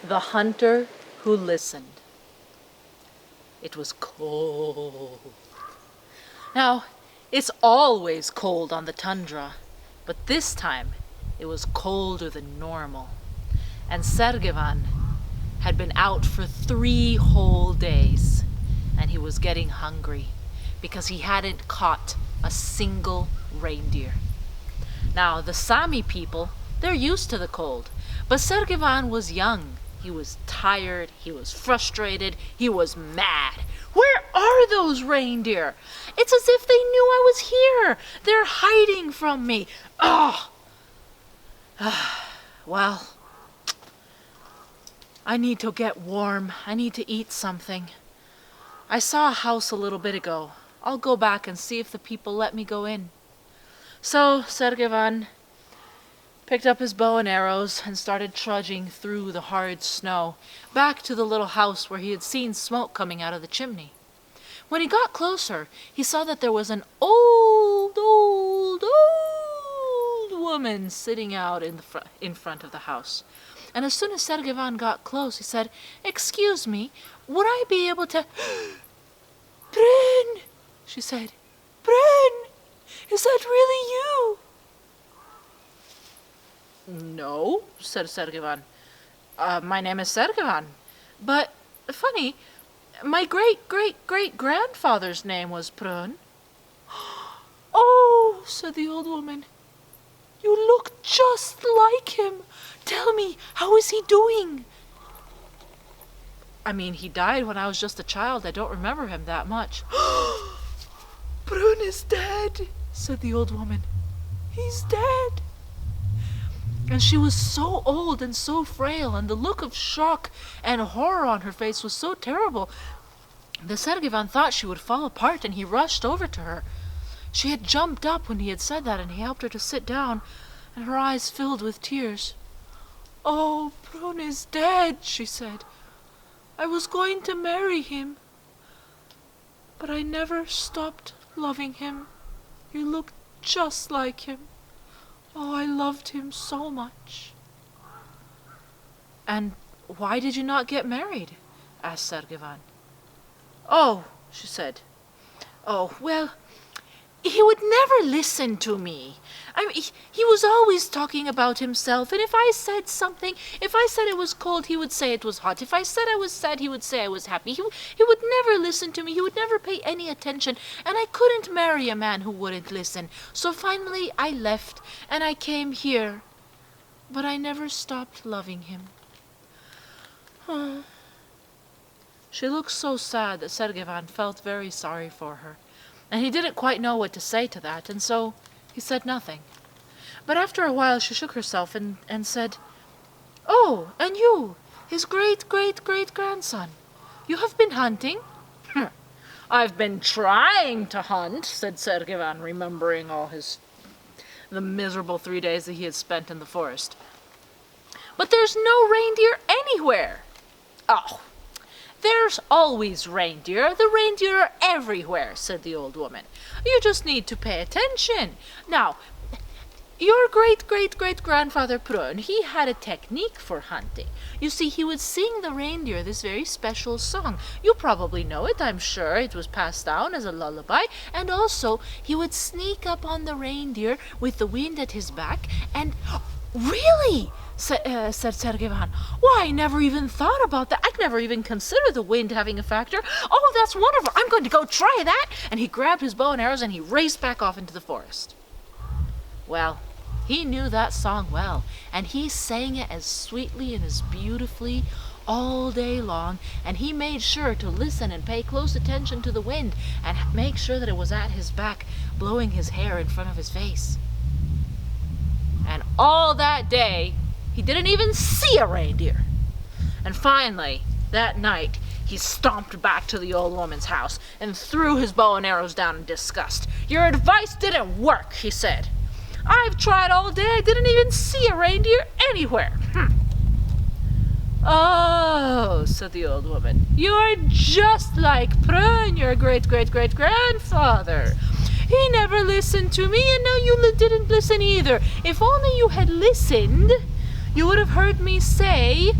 The Hunter Who Listened. It was cold. Now, it's always cold on the tundra, but this time it was colder than normal. And Sergevan had been out for 3 whole days, and he was getting hungry because he hadn't caught a single reindeer. Now, the Sami people, they're used to the cold, but Sergevan was young. He was tired, he was frustrated, he was mad. Where are those reindeer? It's as if they knew I was here. They're hiding from me. Oh! Well, I need to get warm. I need to eat something. I saw a house a little bit ago. I'll go back and see if the people let me go in. So Sergevan picked up his bow and arrows and started trudging through the hard snow back to the little house where he had seen smoke coming out of the chimney. When he got closer, he saw that there was an old woman sitting out in front of the house. And as soon as Sergevan got close, he said, "Excuse me, would I be able to—" "Bryn," she said. "Bryn, is that really you?" "No," said Sergevan. My name is Sergevan. But, funny, my great-great-great-grandfather's name was Prun." "Oh," said the old woman, "you look just like him. Tell me, how is he doing?" "I mean, he died when I was just a child. I don't remember him that much." "Prun is dead," said the old woman. "He's dead." And she was so old and so frail, and the look of shock and horror on her face was so terrible that Sergevan thought she would fall apart, and he rushed over to her. She had jumped up when he had said that, and he helped her to sit down, and her eyes filled with tears. "Oh, Prun is dead," she said. "I was going to marry him, but I never stopped loving him. You look just like him. Oh, I loved him so much." "And why did you not get married?" asked Sergevan. "Oh," she said. "Oh, well, he would never listen to me. I mean, he was always talking about himself, and if I said something, if I said it was cold, he would say it was hot. If I said I was sad, he would say I was happy. He would never listen to me. He would never pay any attention, and I couldn't marry a man who wouldn't listen. So finally I left, and I came here. But I never stopped loving him." Oh. She looked so sad that Sergevan felt very sorry for her, and he didn't quite know what to say to that, and so he said nothing. But after a while she shook herself and said, "Oh, and you, his great-great-great-grandson, you have been hunting?" "I've been trying to hunt," said Sergevan, remembering the miserable 3 days that he had spent in the forest. "But there's no reindeer anywhere." "Oh, there's always reindeer. The reindeer are everywhere," said the old woman. "You just need to pay attention. Now, your great-great-great-grandfather Prun, he had a technique for hunting. You see, he would sing the reindeer this very special song. You probably know it, I'm sure. It was passed down as a lullaby. And also, he would sneak up on the reindeer with the wind at his back and—" "Really?" said Sergevan. "Why, I never even thought about that. I'd never even considered the wind having a factor. Oh, that's wonderful. I'm going to go try that." And he grabbed his bow and arrows and he raced back off into the forest. Well, he knew that song well, and he sang it as sweetly and as beautifully all day long, and he made sure to listen and pay close attention to the wind and make sure that it was at his back, blowing his hair in front of his face. And all that day, he didn't even see a reindeer. And finally, that night, he stomped back to the old woman's house and threw his bow and arrows down in disgust. "Your advice didn't work," he said. "I've tried all day. I didn't even see a reindeer anywhere." "Oh," said the old woman, "you are just like Prun, your great-great-great-grandfather. He never listened to me, and now you didn't listen either. If only you had listened, you would have heard me say,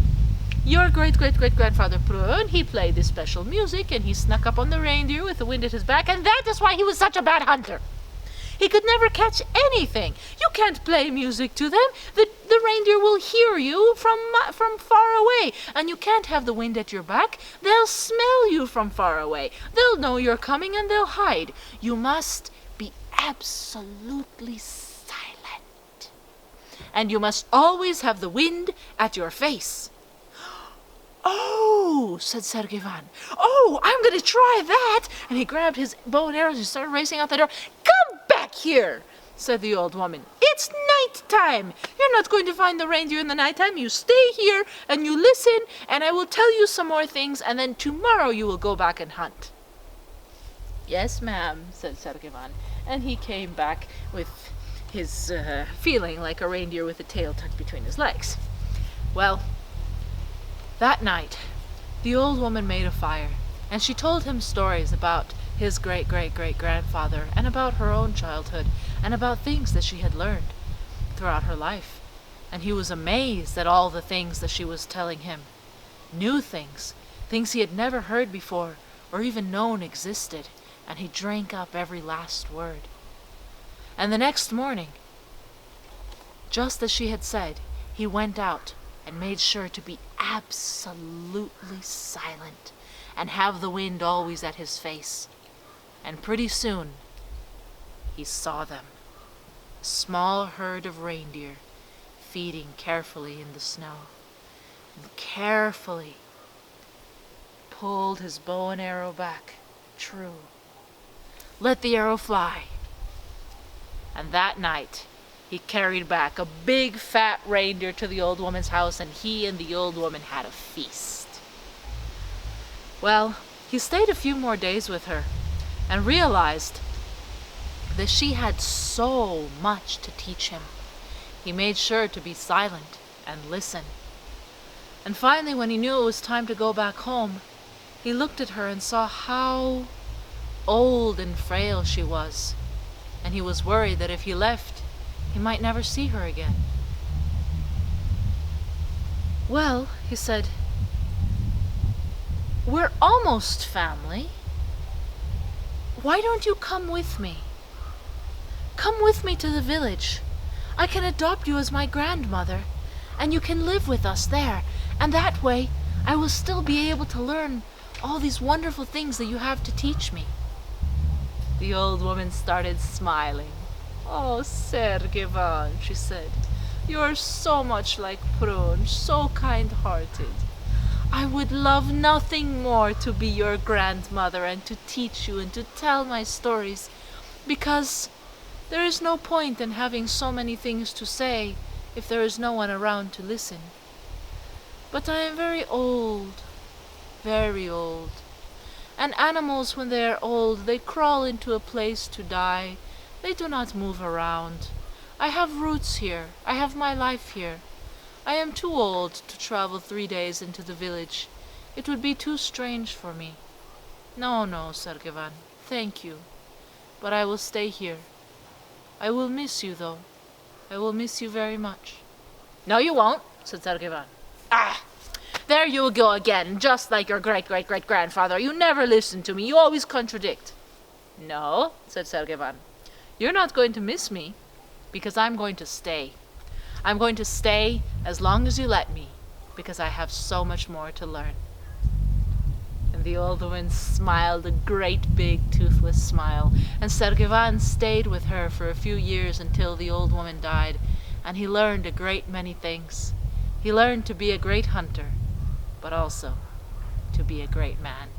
Your great-great-great-grandfather Prun, he played this special music, and he snuck up on the reindeer with the wind at his back, and that is why he was such a bad hunter. He could never catch anything. You can't play music to them. The reindeer will hear you from far away, and you can't have the wind at your back. They'll smell you from far away. They'll know you're coming, and they'll hide. You must be absolutely silent. And you must always have the wind at your face. Oh, said Sergevan. Oh, I'm going to try that. And he grabbed his bow and arrows and started racing out the door. Come back here, said the old woman. It's night time. You're not going to find the reindeer in the night time. You stay here and you listen, and I will tell you some more things, and then tomorrow you will go back and hunt. Yes, ma'am, said Sergevan. And he came back with his feeling like a reindeer with a tail tucked between his legs. Well, that night, the old woman made a fire, and she told him stories about his great-great-great-grandfather, and about her own childhood, and about things that she had learned throughout her life. And he was amazed at all the things that she was telling him. New things, things he had never heard before, or even known existed, and he drank up every last word. And the next morning, just as she had said, he went out and made sure to be absolutely silent and have the wind always at his face. And pretty soon, he saw them, a small herd of reindeer feeding carefully in the snow. And carefully pulled his bow and arrow back, true. Let the arrow fly. And that night, he carried back a big fat reindeer to the old woman's house, and he and the old woman had a feast. Well, he stayed a few more days with her and realized that she had so much to teach him. He made sure to be silent and listen. And finally, when he knew it was time to go back home, he looked at her and saw how old and frail she was, and he was worried that if he left, he might never see her again. Well, he said, we're almost family. Why don't you come with me? Come with me to the village. I can adopt you as my grandmother, and you can live with us there, and that way I will still be able to learn all these wonderful things that you have to teach me. The old woman started smiling. Oh, Sergevan, she said, you are so much like Prun, so kind-hearted. I would love nothing more to be your grandmother and to teach you and to tell my stories, because there is no point in having so many things to say if there is no one around to listen. But I am very old, and animals, when they are old, they crawl into a place to die. They do not move around. I have roots here. I have my life here. I am too old to travel 3 days into the village. It would be too strange for me. No, Sergevan, thank you. But I will stay here. I will miss you, though. I will miss you very much. No, you won't, said Sergevan. Ah! There you go again, just like your great-great-great-grandfather. You never listen to me. You always contradict. No, said Sergevan. You're not going to miss me, because I'm going to stay. I'm going to stay as long as you let me, because I have so much more to learn. And the old woman smiled a great big toothless smile, and Sergevan stayed with her for a few years until the old woman died, and he learned a great many things. He learned to be a great hunter, but also to be a great man.